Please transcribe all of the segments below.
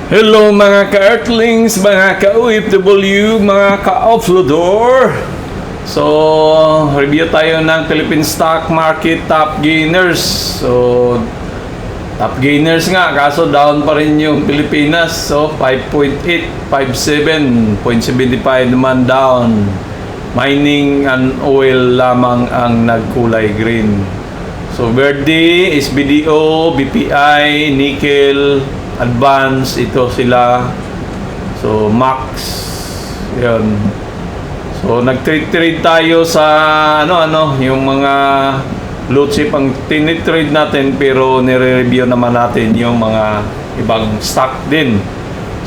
Hello mga ka-Earthlings, mga ka-OFW, mga ka-Offloader. So, review tayo ng Philippine Stock Market Top Gainers. So, top gainers nga, kaso down pa rin yung Pilipinas. So, 5.8, 57.75 naman down. Mining and oil lamang ang nagkulay green. So, Verde, SBDO, BPI, Nickel, Advance, ito sila. So, Max. Yun. So, nag-trade tayo sa yung mga blue chip ang tinitrade natin, pero nire-review naman natin yung mga ibang stock din.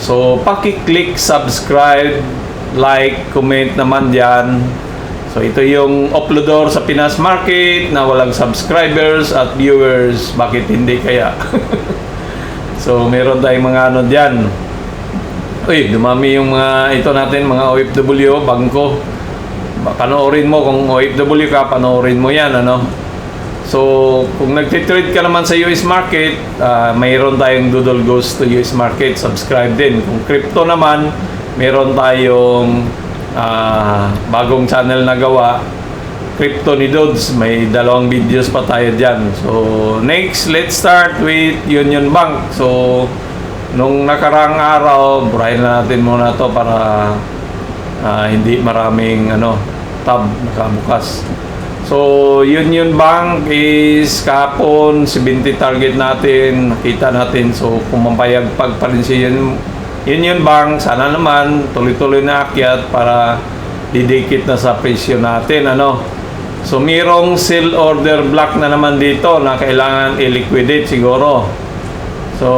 So, paki-click subscribe, like, comment naman dyan. So, ito yung uploader sa Pinas Market na walang subscribers at viewers. Bakit hindi kaya? So, meron tayong mga dyan. Uy, dumami yung mga ito natin, mga OFW, bangko. Panoorin mo kung OFW ka, panoorin mo yan, So, kung nagtitrade ka naman sa US market, mayroon tayong Doodle Goes to US market, subscribe din. Kung crypto naman, meron tayong bagong channel na gawa, Crypto ni Dods. May dalawang videos pa tayo dyan. So, next, let's start with Union Bank. So, nung nakarang araw, burahin na natin muna to para hindi maraming tab nakabukas. So, Union Bank is kahapon 70 target natin, nakita natin. So, kung mampayagpag pa rin si Union Bank, sana naman tuloy-tuloy na akyat para didikit na sa presyo natin, So, mayroong sell order block na naman dito na kailangan i-liquidate siguro. So,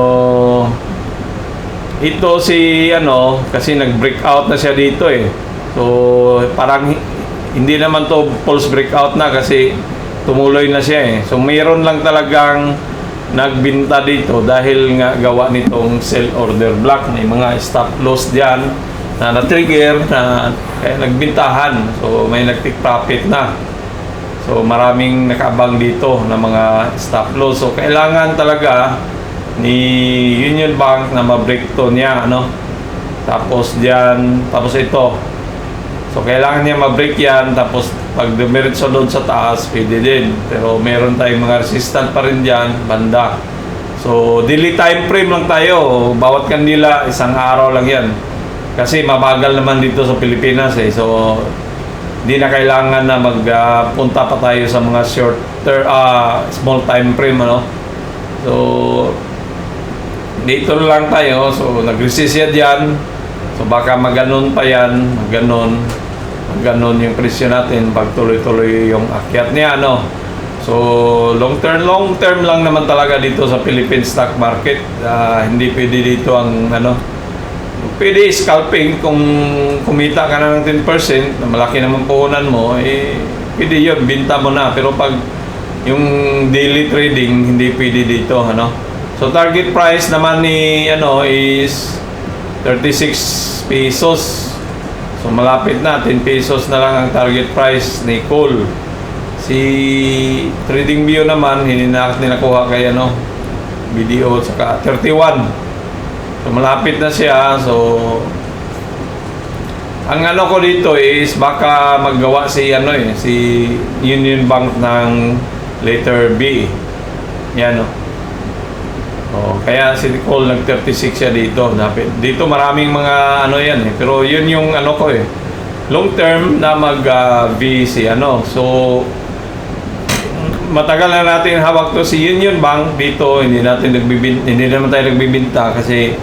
ito kasi nag-breakout na siya dito eh. So, parang hindi naman to pulse breakout na kasi tumuloy na siya eh. So, mayroon lang talagang nagbinta dito dahil nga gawa nitong sell order block. May mga stop loss diyan na na-trigger na kaya nagbintahan. So, may nag-take profit na. So, maraming nakabang dito na mga stop loss. So, kailangan talaga ni Union Bank na ma-break to niya, Tapos ito. So, kailangan niya ma-break yan. Tapos, pag dumiretso doon sa taas, pwede din. Pero, meron tayong mga resistant pa rin dyan, banda. So, daily time frame lang tayo. Bawat kandila, isang araw lang yan. Kasi, mabagal naman dito sa Pilipinas eh. So, hindi na kailangan na magpunta pa tayo sa mga small time frame, So, dito lang tayo. So, nag-resist yan. So, baka maganon pa yan. Maganon yung presyo natin pag tuloy-tuloy yung akyat niya, So, long term lang naman talaga dito sa Philippine stock market. Hindi pwede dito ang, pwede scalping kung kumita ka na ng 10%, na malaki naman puhunan mo, pwede yun, binta mo na. Pero pag yung daily trading, hindi pwede dito, So, target price naman ni, is 36 pesos. So, malapit na, 10 pesos na lang ang target price ni coal. Si TradingView naman, hindi na nakuha kay, video, saka 31. So, malapit na siya. So, ang ko dito is baka maggawa si Union Bank ng letter B. Yan, kaya si Nicole nag-36 siya dito. Dito maraming mga yan eh. Pero yun yung ko eh. Long term na mag-V si So, matagal na natin hawak to si Union Bank dito. Hindi naman tayo nagbibinta kasi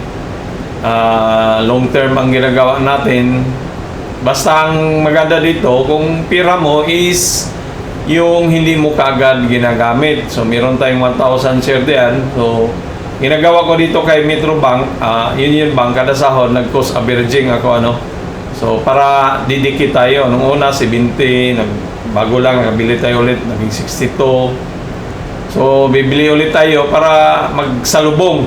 long term ang ginagawa natin. Basta ang maganda dito, kung pira mo is yung hindi mo kagad ginagamit. So, meron tayong 1,000 share diyan. So, ginagawa ko dito kay Metro Bank, Union Bank, kada sahod, nag-cost averaging ako, So, para didikit tayo. Nung una, 70, bago lang, nakabili tayo ulit, naging 62. So, bibili ulit tayo para magsalubong.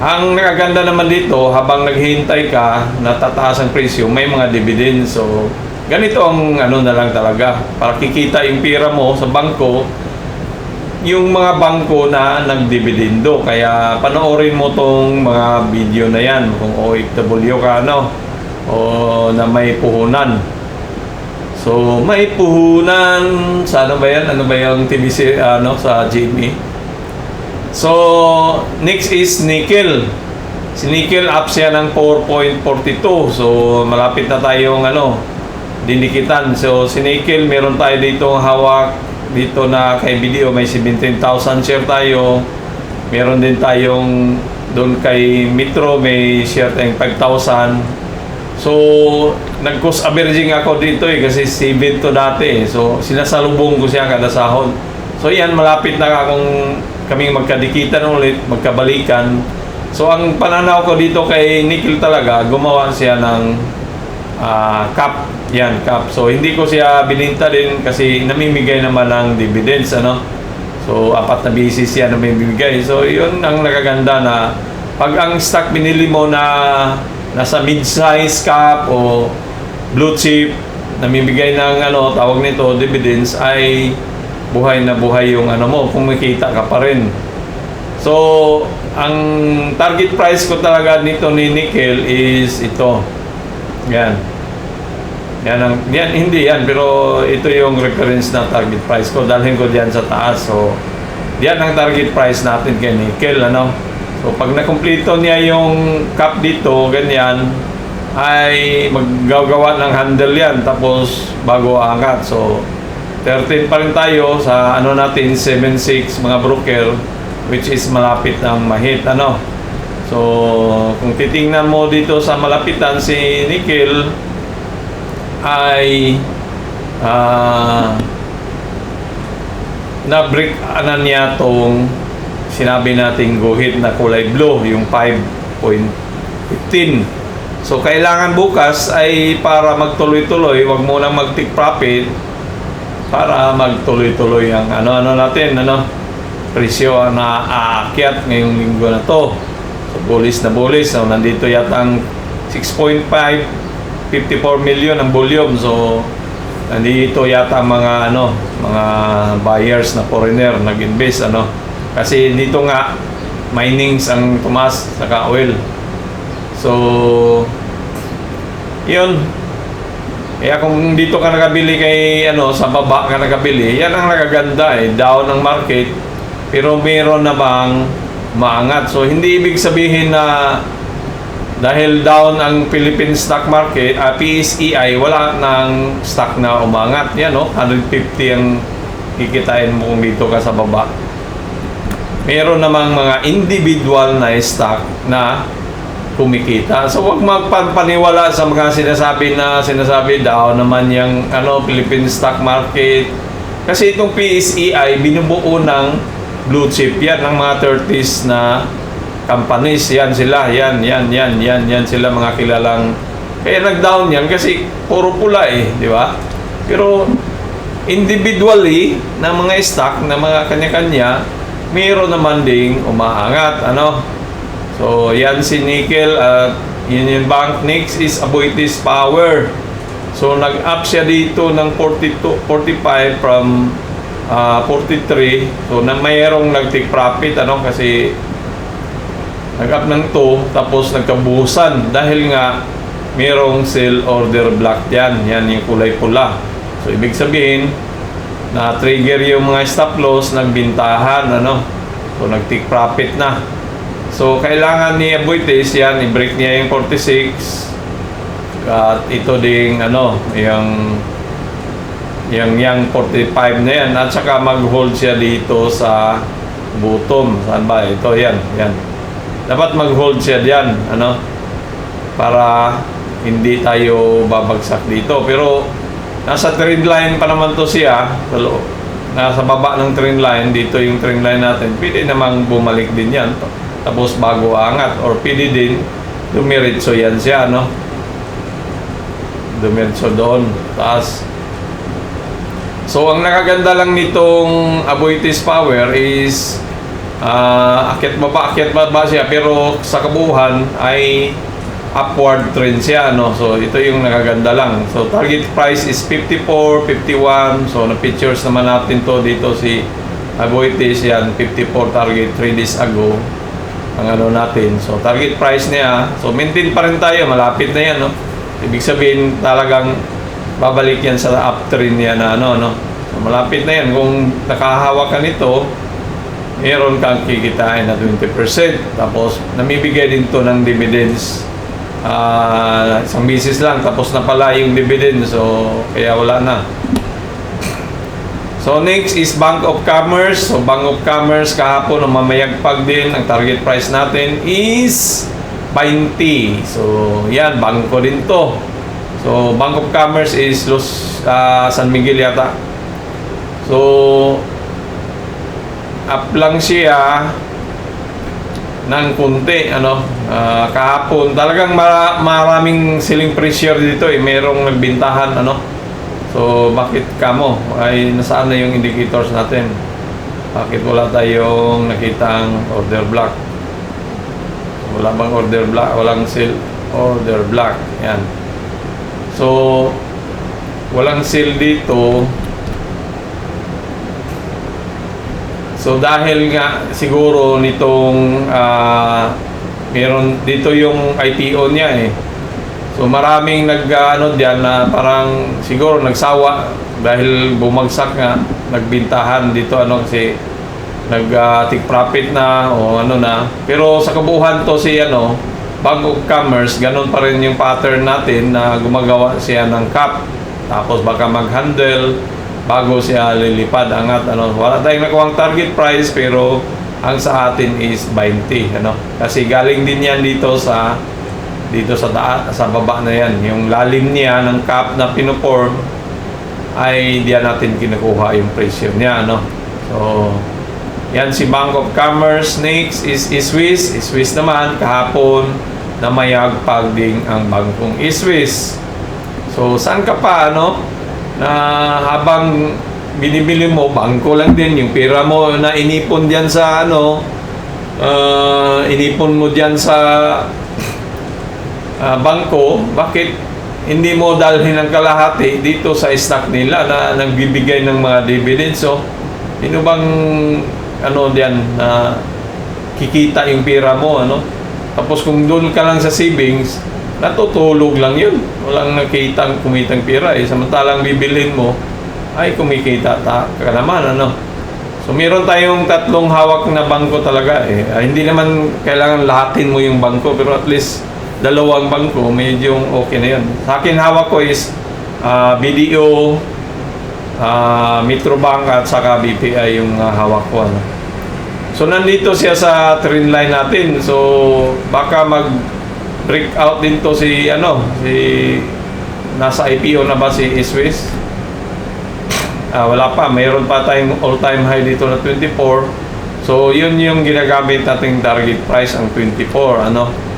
Ang nakaganda naman dito, habang naghihintay ka, natataas ang presyo, may mga dividends. So, ganito ang na lang talaga. Para kikita yung pira mo sa bangko, yung mga bangko na nagdividendo. Kaya panoorin mo tong mga video na yan kung OFW ka, no? O na may puhunan. So, may puhunan. Sa ano ba yan? Ano ba yung TBC sa GME? So, next is nickel. Si nickel up siya ng 4.42. So, malapit na tayong dinikitan. So, si nickel, meron tayo dito hawak dito na kay BDO, may 17,000 share tayo. Meron din tayong doon kay Metro, may share tayong 5,000. So, nag-cost averaging ako dito kasi 7 to dati. So, sinasalubong ko siya kada sahod. So, yan, malapit na akong kaming magkadikitan ulit, magkabalikan. So, ang pananaw ko dito kay nickel talaga, gumawa siya ng cap. Yan, cap. So, hindi ko siya bininta din kasi namimigay naman ng dividends, So, 4 na beses siya namimigay. So, yun ang nakaganda na pag ang stock binili mo na nasa mid-size cap o blue chip, namimigay ng tawag nito, dividends, ay buhay na buhay yung mo, kumikita ka pa rin. So, ang target price ko talaga nito ni nickel is ito. Yan. Yan, hindi yan, pero ito yung reference na target price ko. Dalhin ko diyan sa taas. So, yan ang target price natin kay nickel, So, pag nakumpleto niya yung cap dito, ganyan, ay maggagawa ng handle yan, tapos bago angat. So, 13 pa rin tayo sa natin, 7.6 mga broker, which is malapit ng mahit, So, kung titingnan mo dito sa malapitan si nickel, ay na-break niya tong sinabi nating guhit na kulay blue, yung 5.15. So, kailangan bukas ay para magtuloy-tuloy, wag mo nang mag-take profit para magtuloy-tuloy ang natin, presyo na aakyat ngayong linggo na to. So, bullish na bullish. So, nandito yata ang 6.5 54 million ang volume. So, nandito yata mga mga buyers na foreigner nag-invest, Kasi dito nga minings ang tumas saka oil. So, yun. Kaya kung dito ka nakabili kay sa baba ka nakabili, yan ang nagaganda down ang market, pero meron na bang maangat. So, hindi ibig sabihin na dahil down ang Philippine stock market, PSEI, wala nang stock na umangat. Yan, 150 ang kikitain mo kung dito ka sa baba. Meron namang mga individual na stock na kumikita. So, huwag magpapaniwala sa mga sinasabi daw naman yung Philippine stock market. Kasi itong PSEI, binubuo ng blue chip. Yan ang mga 30s na companies, yan sila, yan sila mga kilalang. Kaya nag-down yan kasi puro pula di ba? Pero individually na mga stock na mga kanya-kanya, mayroon naman ding umaangat, So, yan si nickel at Union Bank. Next is Aboitiz Power. So, nag-up siya dito ng 45 from 43. So, mayroong nag-take profit, kasi nag-up ng 2, tapos nagkabuhusan dahil nga mayroong sell order block yan yung kulay pula. So, ibig sabihin na trigger yung mga stop loss, nagbintahan, So, nag-take profit na. So, kailangan ni Aboitiz yan, i-break niya yung 46 at ito ding yung 45 na yan, at saka mag-hold siya dito sa bottom. Saan ba? Ito, yan. Dapat mag-hold siya diyan, para hindi tayo babagsak dito. Pero nasa trend line pa naman to siya. Nasa baba ng trend line, dito yung trend line natin. Pwede namang bumalik din yan. Tapos bago angat, or pwede din dumiretso yan siya, Dumiretso doon, taas. So, ang nakaganda lang nitong Aboitiz Power is akyat baba siya, pero sa kabuuan ay upward trend siya, So, ito yung nakaganda lang. So, target price is 54, 51. So, na-pictures naman natin to dito si Aboitiz yan, 54 target 3 days ago ang ano natin. So target price niya, so maintain pa rin tayo, malapit na yan, no? Ibig sabihin talagang babalik yan sa uptrend niya na ano, no? So malapit na yan. Kung nakahawak ka nito, meron kang kikitain na 20%. Tapos namibigay din to ng dividends, isang bisis lang, tapos na pala yung dividends, so kaya wala na. So next is Bank of Commerce. So Bank of Commerce kahapon mamayagpag din. Ang target price natin is 20. So yan, bangko din to. So Bank of Commerce is San Miguel yata. So up lang siya ng kunti, ano, kahapon. Talagang maraming selling pressure dito eh. Merong nagbintahan, ano. So, bakit kamo? Ay, nasaan na yung indicators natin? Bakit wala tayong nakitang order block? Wala bang order block? Walang sell order block. Yan. So, walang sell dito. So, dahil nga siguro nitong meron dito yung IPO niya eh. So maraming nag-ano diyan na parang siguro nagsawa dahil bumagsak nga, nagbintahan dito ano kasi nag-take profit na o ano na. Pero sa kabuuan to si ano, Bank of Commerce, ganun pa rin yung pattern natin na gumagawa siya ng cap. Tapos baka mag-handle bago siya lilipad angat ano. Wala tayong nakuhang target price pero ang sa atin is 20 ano. Kasi galing din yan dito sa sa baba na yan. Yung lalim niya ng cap na pinoform ay diyan natin kinukuha yung presyo niya, no? So, yan si Bank of Commerce. Next is Swiss. Swiss naman, kahapon na mayagpag ding ang bangkong Swiss. So, saan ka pa, ano? Na habang binibili mo, bangko lang din. Yung pera mo na inipon diyan sa, ano, inipon mo diyan sa bangko, bakit hindi mo dalhin ng kalahati dito sa stock nila na nagbibigay ng mga dividends? So, sino bang ano diyan na kikita yung pera mo, ano? Tapos kung doon ka lang sa savings, natutulog lang yun. Walang kumitang pera eh. Samantalang bibilhin mo, ay kumikita ka naman, ano? So, meron tayong tatlong hawak na bangko talaga eh. Hindi naman kailangan lahatin mo yung bangko, pero at least dalawang bangko, medyo okay na yun. Sa akin, hawak ko is BDO, Metrobank at saka BPI yung hawak ko. Ano. So, nandito siya sa trend line natin. So, baka mag-break out din to si, ano, nasa IPO na ba si Swiss? Wala pa. Mayroon pa tayong all-time high dito na 24. So, yun yung ginagamit nating target price, ang 24, ano.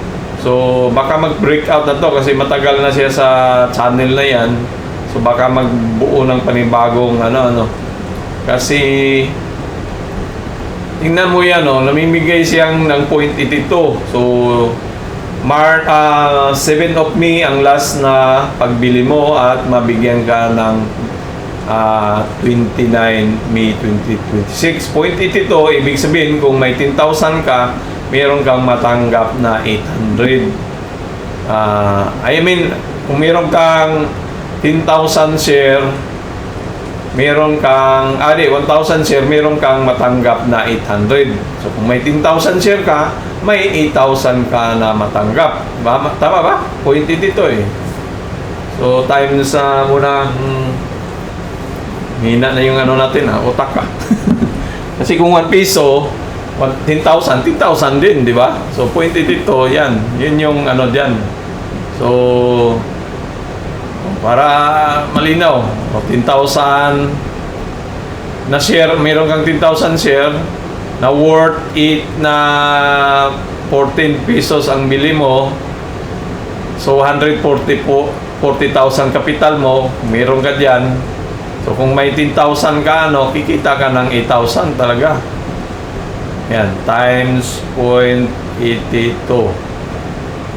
So, baka mag-break out na to kasi matagal na siya sa channel na yan. So, baka magbuo ng panibagong ano. Kasi, tingnan mo yan, no? Namimigay siyang ng 0.82. So, 7 of May ang last na pagbili mo at mabigyan ka ng 29 May 2026. 0.82, ibig sabihin kung may 10,000 ka, meron kang matanggap na 800. I mean, kung meron kang 10,000 share, meron kang 1,000 share, meron kang matanggap na 800. So kung may 10,000 share ka, may 8,000 ka na matanggap. Tama ba? Point dito eh. So times muna hina na yung ano natin, utak ka. Kasi kung 1 piso 10,000 din, di ba? So, pointed dito, yan. Yun yung ano dyan. So, para malinaw, 10,000 na share, meron kang 10,000 share na worth it na 14 pesos ang bili mo. So, 40,000 kapital mo, meron ka dyan. So, kung may 10,000 ka, ano, kikita ka ng 8,000 talaga. Yan, times 0.82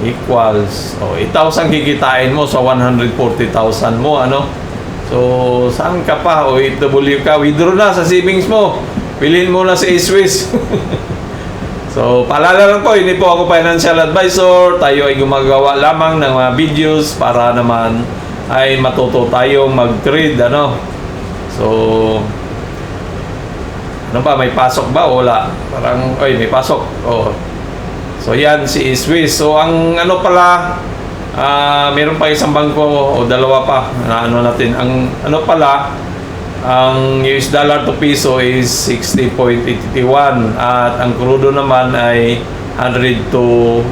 equals 8,000 kikitain mo sa 140,000 mo, ano? So, saan ka pa? OFW ka, withdraw na sa savings mo. Bilhin muna si Swiss. So, paalala lang po, hindi po ako financial advisor. Tayo ay gumagawa lamang ng mga videos para naman ay matuto tayong mag-trade, ano. So, ano ba, may pasok ba o wala? Parang, may pasok. Oh. So, yan si Swiss. So, ang ano pala, meron pa isang bangko o dalawa pa na ano natin. Ang ano pala, ang US dollar to piso is 60.81 at ang crudo naman ay $102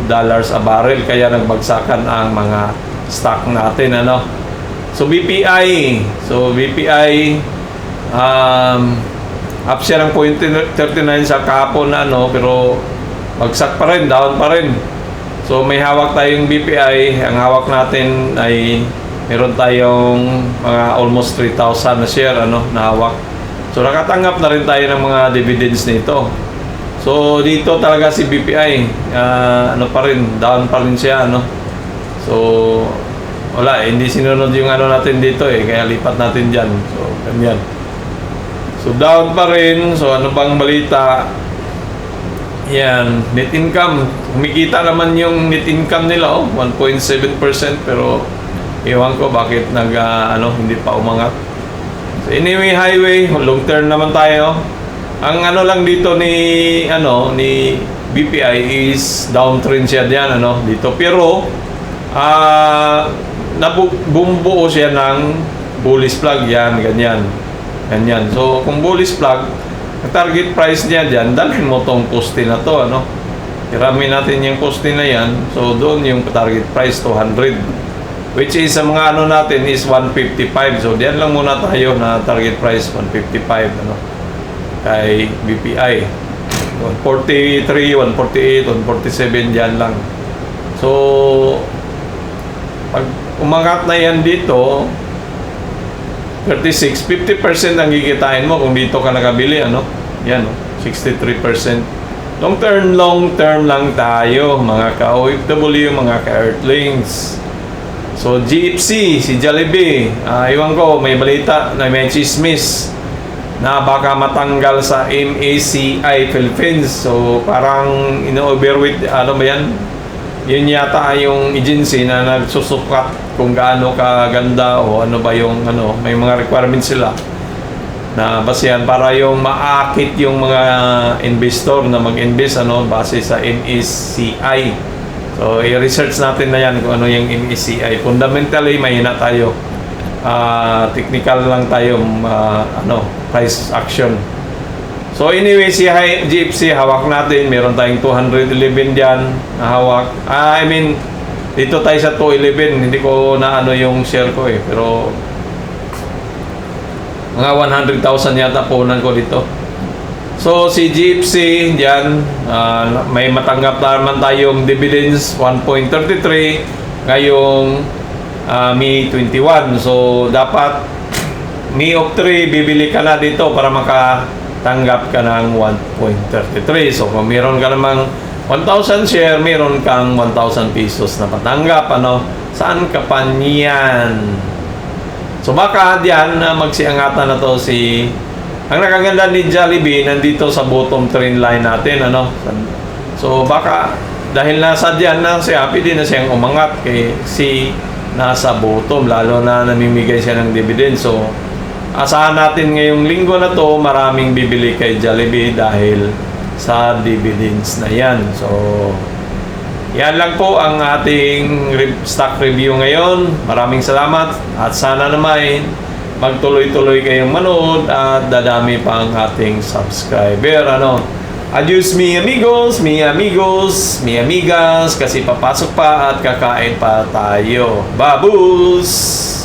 a barrel, kaya nagbagsakan ang mga stock natin, ano. So BPI up siya ng 0.39 sa kahapon na, ano, pero bagsak pa rin, down pa rin. So may hawak tayong BPI, ang hawak natin ay meron tayong mga almost 3,000 na share, ano, na hawak. So nakatanggap na rin tayo ng mga dividends nito. So dito talaga si BPI, ano pa rin, down pa rin siya, ano. So wala, hindi sinunod yung ano natin dito kaya lipat natin dyan. So ganyan. So down pa rin. So ano bang balita? Yan, net income. Kumikita naman yung net income nila, 1.7%, pero ewan ko bakit hindi pa umangat. So anyway, highway, long term naman tayo. Ang ano lang dito ni BPI is downtrend siya diyan, ano, dito. Pero bumubuo siya ng bullish flag, yan, ganyan. Ganyan. So kung bullish flag, ang target price niya diyan, dalhin mo tong poste na to, ano. Irami natin yung poste na yan. So doon yung target price 200. Which is sa mga ano natin is 155. So diyan lang muna tayo na target price 155, ano, kay BPI. 143, 148, 147 diyan lang. So pag umangat na yan dito 36, 50% ang kikitain mo kung dito ka nakabili, ano. Yan, 63%. Long term lang tayo, mga ka-OFW, mga ka-Earthlings. So GFC, si Jollibee, iwan ko, may balita na may chismis na baka matanggal sa MACI Philippines. So parang ino-overweight, ano ba yan? Yun yata yung agency na nagsusukat kung gaano kaganda o ano ba yung ano, may mga requirements sila na basehan para yung maakit yung mga investor na mag-invest, ano, base sa MACI. So, i-research natin na yan kung ano yung MACI. Fundamentally, mahina tayo. Technical lang tayo, price action. So, anyway, si GFC, hawak natin. Meron tayong 211 dyan na hawak. Dito tayo sa 211. Hindi ko na ano yung share ko pero mga 100,000 yata punan ko dito. So si GFC diyan, may matanggap naman tayong dividends 1.33 ngayong May 21. So dapat May of 3 bibili ka na dito para makatanggap ka ng 1.33. So kung meron ka namang 1,000 share, meron kang 1,000 pesos na patanggap, ano. Saan ka pa niyan? So baka diyan magsiangatan na to si. Ang nakaganda ni Jollibee, nandito sa bottom trend line natin, ano. So baka dahil nasa diyan na siya, pwede na siyang umangat kay si nasa bottom, lalo na namimigay siya ng dividend. So asahan natin ngayong linggo na to, maraming bibili kay Jollibee dahil sa dividends na yan. So yan lang po ang ating stock review ngayon. Maraming salamat at sana naman magtuloy-tuloy kayong manood at dadami pa ang ating subscriber, ano. Adios mi amigos, mi amigos, mi amigas, kasi papasok pa at kakain pa tayo. Babus!